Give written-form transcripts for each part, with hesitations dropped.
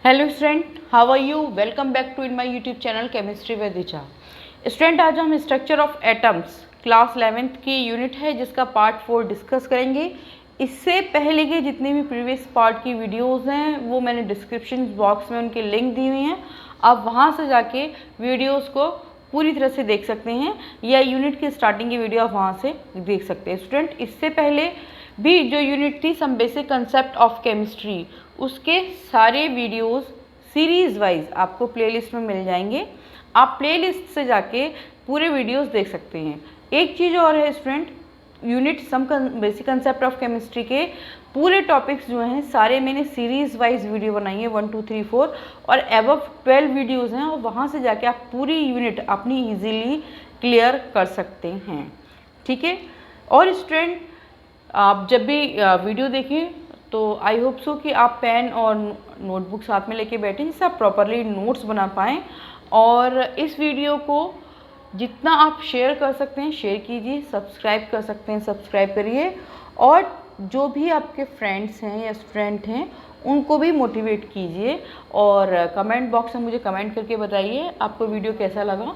Hello student, how are you? Welcome back to in my YouTube channel chemistry with Richa. Student, आज हम structure of atoms class 11th की unit है जिसका part 4 discuss करेंगे। इससे पहले के जितने भी प्रीवियस पार्ट की वीडियोस हैं वो मैंने डिस्क्रिप्शन बॉक्स में उनके लिंक दी हुई हैं। आप वहां से जाके वीडियोस को पूरी तरह से देख सकते हैं या यूनिट की स्टार्टिंग की वीडियो आप वहाँ से देख सकते हैं। स्टूडेंट, इससे पहले भी जो यूनिट थी some basic concept of chemistry, उसके सारे वीडियोस सीरीज़ वाइज आपको प्लेलिस्ट में मिल जाएंगे। आप प्लेलिस्ट से जाके पूरे वीडियोस देख सकते हैं। एक चीज़ और है student, unit some basic concept of chemistry के पूरे टॉपिक्स जो हैं सारे मैंने सीरीज़ वाइज वीडियो बनाई है 1 2 3 4 और एबव 12 वीडियोज़ हैं और वहाँ से जाके आप पूरी यूनिट अपनी ईजीली क्लियर कर सकते हैं। ठीक है। और स्टूडेंट, आप जब भी वीडियो देखें तो आई होप सो कि आप पेन और नोटबुक साथ में लेके बैठें जिससे आप प्रॉपरली नोट्स बना पाएँ। और इस वीडियो को जितना आप शेयर कर सकते हैं शेयर कीजिए, सब्सक्राइब कर सकते हैं सब्सक्राइब करिए, और जो भी आपके फ्रेंड्स हैं या स्टूडेंट हैं उनको भी मोटिवेट कीजिए। और कमेंट बॉक्स में मुझे कमेंट करके बताइए आपको वीडियो कैसा लगा,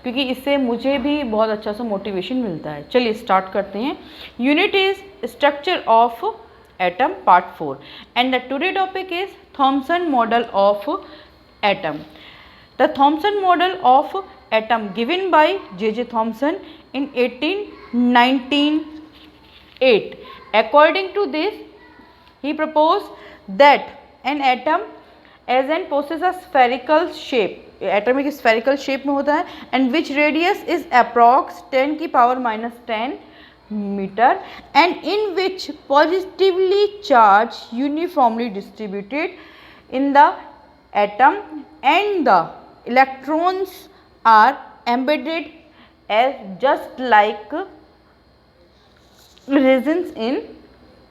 क्योंकि इससे मुझे भी बहुत अच्छा सा मोटिवेशन मिलता है। चलिए स्टार्ट करते हैं। Unit is structure of atom part 4 and the today topic is Thompson model of atom. The Thomson model of atom given by J.J. Thomson in 1898. According to this, he proposed that an atom as an possesses a spherical shape, atom एक spherical shape में होता है, and which radius is approx 10⁻⁻10 metre, and in which positively charge uniformly distributed in the atom and the electrons are embedded as just like raisins in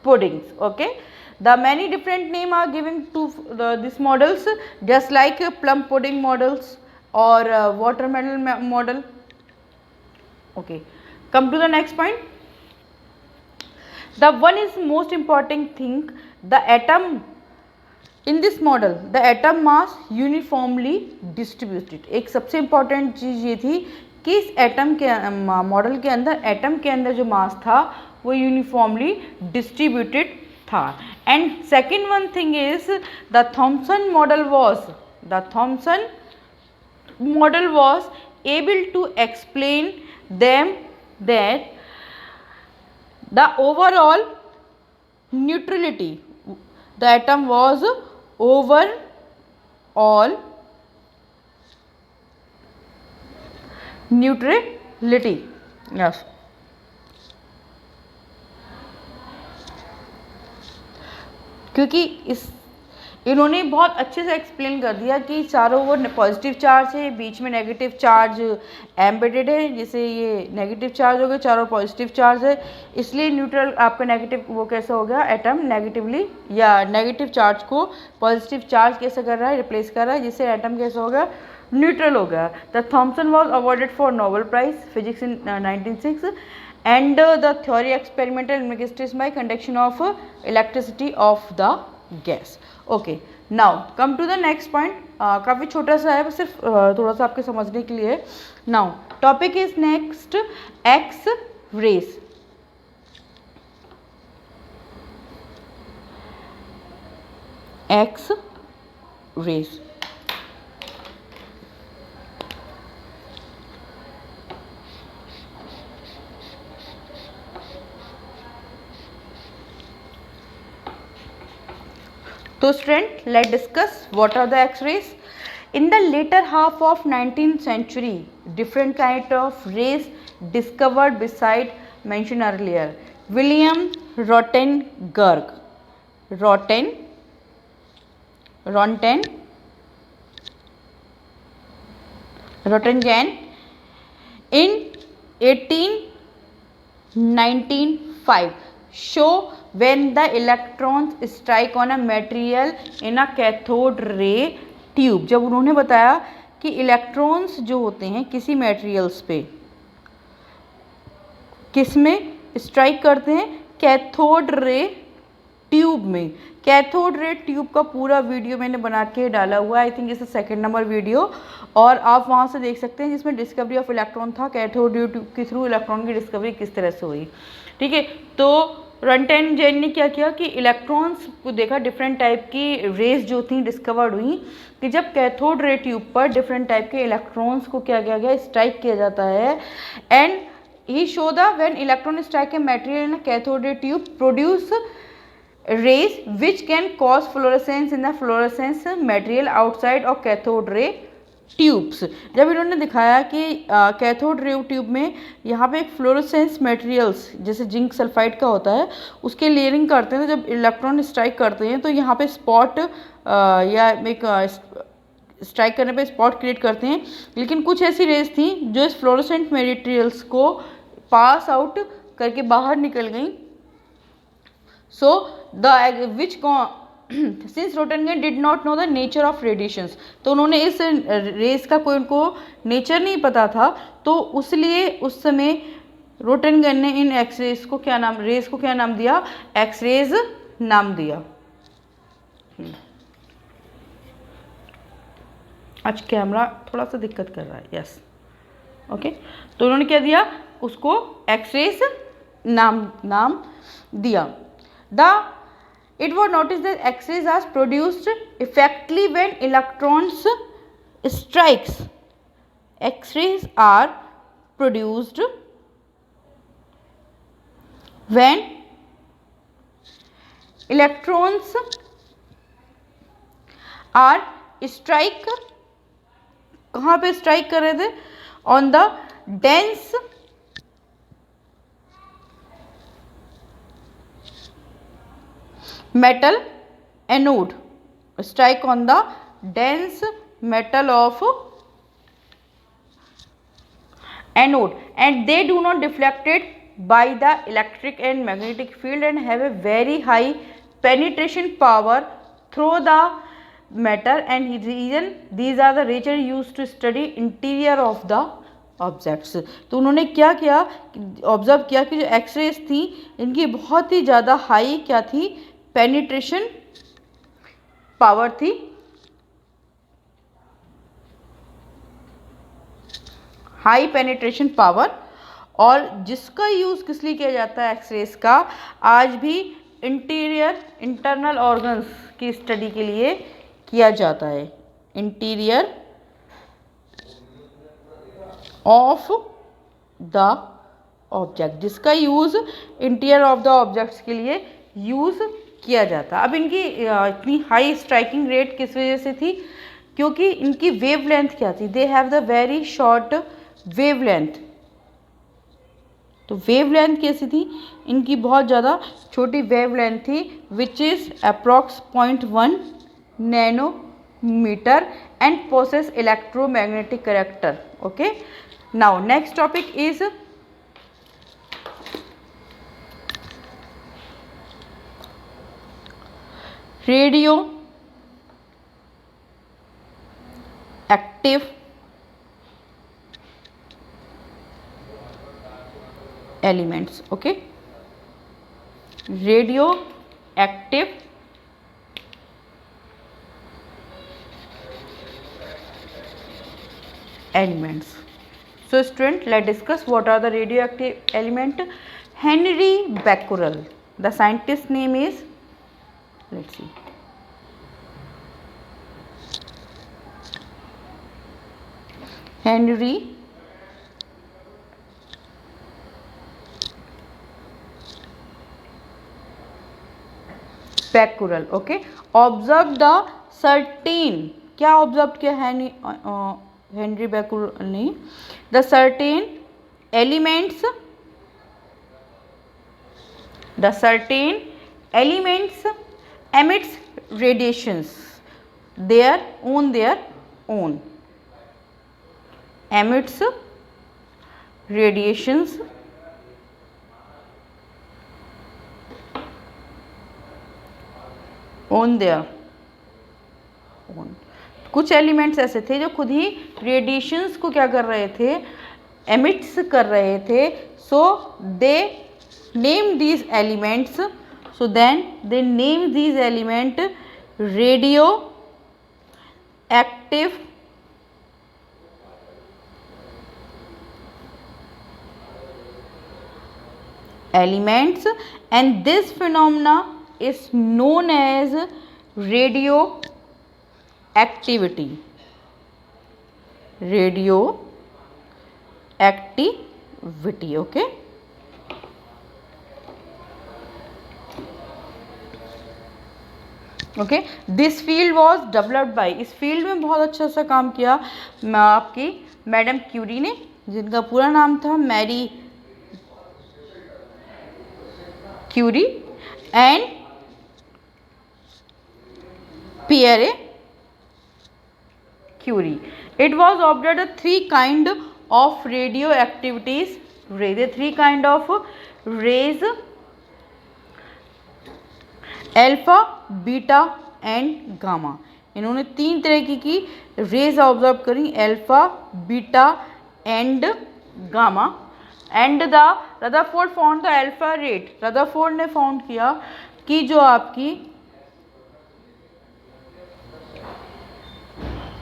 puddings. Okay, the many different name are given to these models, just like plum pudding models or watermelon model. Okay, come to the next point. The one is most important thing, the atom in this model the atom mass uniformly distributed. एक सबसे important चीज़ ये थी कि इस atom के model के अंदर atom के अंदर जो मास था वो यूनिफॉर्मली डिस्ट्रीब्यूटेड था। And second one thing is the Thomson model was able to explain them that the overall neutrality, the atom was overall neutrality. Yes. क्योंकि इन्होंने बहुत अच्छे से एक्सप्लेन कर दिया कि चारों ओर पॉजिटिव चार्ज है, बीच में नेगेटिव चार्ज एम्बेडेड है, जैसे ये नेगेटिव चार्ज हो गया, चारों पॉजिटिव चार्ज है, इसलिए न्यूट्रल आपका नेगेटिव वो कैसा हो गया, एटम नेगेटिवली या नेगेटिव चार्ज को पॉजिटिव चार्ज कैसे कर रहा है, रिप्लेस कर रहा है, जिससे एटम कैसा हो गया, न्यूट्रल हो गया। The Thomson was awarded for Nobel prize physics in 1906 and the theory experimental investigations by conduction of electricity of the gas. Okay, now come to the next point. काफ़ी छोटा सा है, सिर्फ थोड़ा सा आपके समझने के लिए। now topic is next X rays. X rays. So student, let's discuss what are the X-rays. In the later half of 19th century, different kind of rays discovered beside mentioned earlier. William Röntgen in 1895 show when the electrons strike on a material in a cathode ray tube. जब उन्होंने बताया कि electrons जो होते हैं किसी materials पे किस में स्ट्राइक करते हैं, कैथोड रे ट्यूब में, कैथोड रे ट्यूब का पूरा वीडियो मैंने बना के डाला हुआ है, आई थिंक इस सेकंड नंबर वीडियो, और आप वहाँ से देख सकते हैं जिसमें डिस्कवरी ऑफ इलेक्ट्रॉन था, कैथोड रे ट्यूब के थ्रू इलेक्ट्रॉन की डिस्कवरी किस तरह से हुई। ठीक है, तो रनटाइम जैन ने क्या किया कि इलेक्ट्रॉन्स को देखा, डिफरेंट टाइप की रेज जो थी डिस्कवर्ड हुई कि जब कैथोड रे ट्यूब पर डिफरेंट टाइप के इलेक्ट्रॉन्स को क्या किया गया, स्ट्राइक किया जाता है, and he show the when electron strike a material in cathode ray tube produce rays which can cause fluorescence in the fluorescence material outside of cathode ray tubes। जब इन्होंने दिखाया कि कैथोड रे ट्यूब में यहाँ पे एक fluorescence materials जैसे zinc sulphide का होता है उसके लेयरिंग करते हैं, तो जब इलेक्ट्रॉन स्ट्राइक करते हैं तो यहाँ पे स्पॉट या एक स्ट्राइक करने पे स्पॉट क्रिएट करते हैं, लेकिन कुछ ऐसी रेज थी जो इस फ्लोरोसेंट मटेरियल्स को पास आउट करके बाहर निकल गई। So which since Röntgen did not know the nature of radiations, तो उन्होंने इस रेस का कोई उनको नेचर नहीं पता था, तो उसलिए उस समय रोटनगन ने इन एक्सरेज को क्या नाम, रेस को क्या नाम दिया, एक्सरेज नाम दिया। आज कैमरा थोड़ा सा दिक्कत कर रहा है, यस ओके, तो उन्होंने क्या दिया, उसको एक्सरेज नाम दिया। It was noticed that X-rays are produced effectively when electrons strikes. X-rays are produced when electrons are strike, कहाँ पे strike कर रहे थे, on the dense metal anode, strike on the dense metal of anode, and they do not deflected by the electric and magnetic field and have a very high penetration power through the matter, and reason these are the research used to study interior of the objects. तो उन्होंने क्या किया, observe किया कि जो X-rays थी इनकी बहुत ही ज़्यादा हाई क्या थी, पेनिट्रेशन पावर थी, हाई पेनिट्रेशन पावर, और जिसका यूज़ किस लिए किया जाता है एक्सरेज का, आज भी इंटरनल ऑर्गन्स की स्टडी के लिए किया जाता है, इंटीरियर ऑफ द ऑब्जेक्ट, जिसका use interior of the objects के लिए यूज़ किया जाता। अब इनकी इतनी हाई स्ट्राइकिंग रेट किस वजह से थी, क्योंकि इनकी वेव लेंथ क्या थी, they have the very short wavelength. तो वेव लेंथ कैसी थी, इनकी बहुत ज़्यादा छोटी वेव लेंथ थी, which is approx 0.1 nanometre and possess electromagnetic character. Okay, now next topic is radioactive elements. Okay, radioactive elements. So student, let's discuss what are the radioactive element. Henry Becquerel, the scientist name is, let's see, Henry Becquerel. Okay, observe the certain, क्या observe किया Henry Becquerel ने, the certain elements emits radiations their own emits radiations on their own। कुछ elements ऐसे थे जो खुद ही radiations को क्या कर रहे थे, एमिट्स कर रहे थे। So they name these elements So then they name these element radioactive elements, and this phenomena is known as radioactivity. Okay. Okay, this field was developed by, इस फील्ड में बहुत अच्छा सा काम किया आपकी मैडम क्यूरी ने, जिनका पूरा नाम था Marie Curie and Pierre Curie. It was observed a three kind of radioactivities rays. The three kind of rays: alpha, beta and gamma. इन्होंने तीन तरह की रेज ऑब्जर्व करी, alpha, beta and gamma. And the Rutherford found the alpha rate. Rutherford ने found किया कि जो आपकी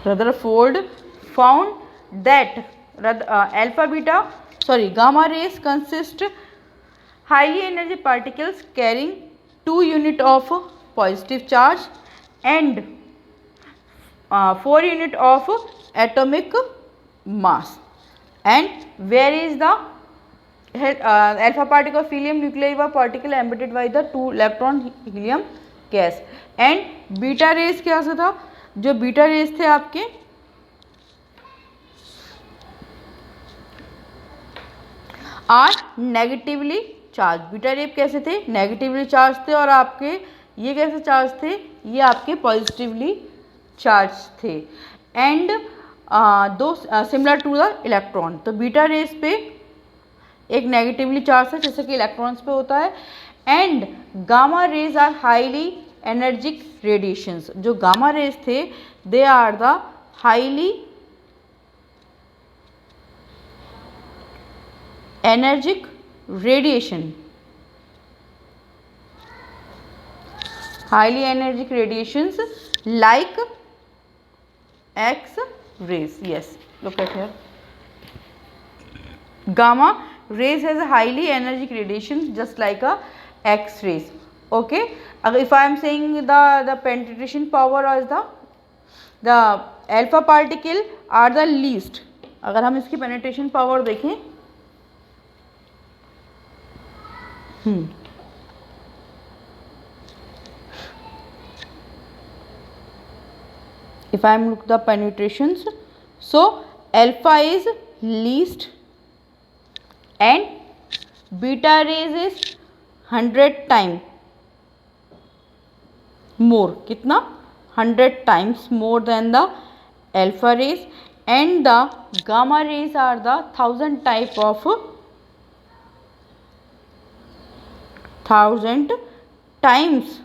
Rutherford found that gamma rays consist highly energy particles carrying 2 unit of positive charge and 4 unit of atomic mass. And where is the alpha particle of helium nuclei were particle emitted by the 2 electron helium gas. And beta rays क्या था, जो beta rays थे आपके are negatively charge. Beta rays कैसे थे, negatively charge थे, और आपके ये कैसे चार्ज थे, ये आपके पॉजिटिवली चार्ज थे. एंड दो सिमिलर टू द इलेक्ट्रॉन. तो बीटा रेस पे एक नेगेटिवली चार्ज है जैसे कि इलेक्ट्रॉन्स पे होता है. And gamma rays are highly energetic radiations. जो गामा रेज थे they are the highly energetic radiation. Highly energetic radiations like X rays. Yes, look at here. Gamma rays has a highly energetic radiation just like a X rays. Okay. If I am saying the penetration power or the alpha particle are the least. अगर हम इसकी penetration power देखें, if I am look the penetrations, so alpha is least and beta rays is 100 times more. कितना, 100 times more than the alpha rays. And the gamma rays are the 1000 type of 1000 times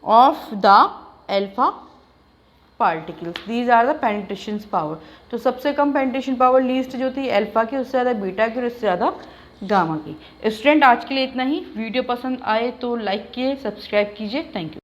of the alpha particles. These are the penetration power. तो सबसे कम penetration power least जो थी alpha की, उससे ज़्यादा beta की, और उससे ज़्यादा गामा की. स्टूडेंट आज के लिए इतना ही. वीडियो पसंद आए तो लाइक कीजिए, सब्सक्राइब कीजिए. Thank you.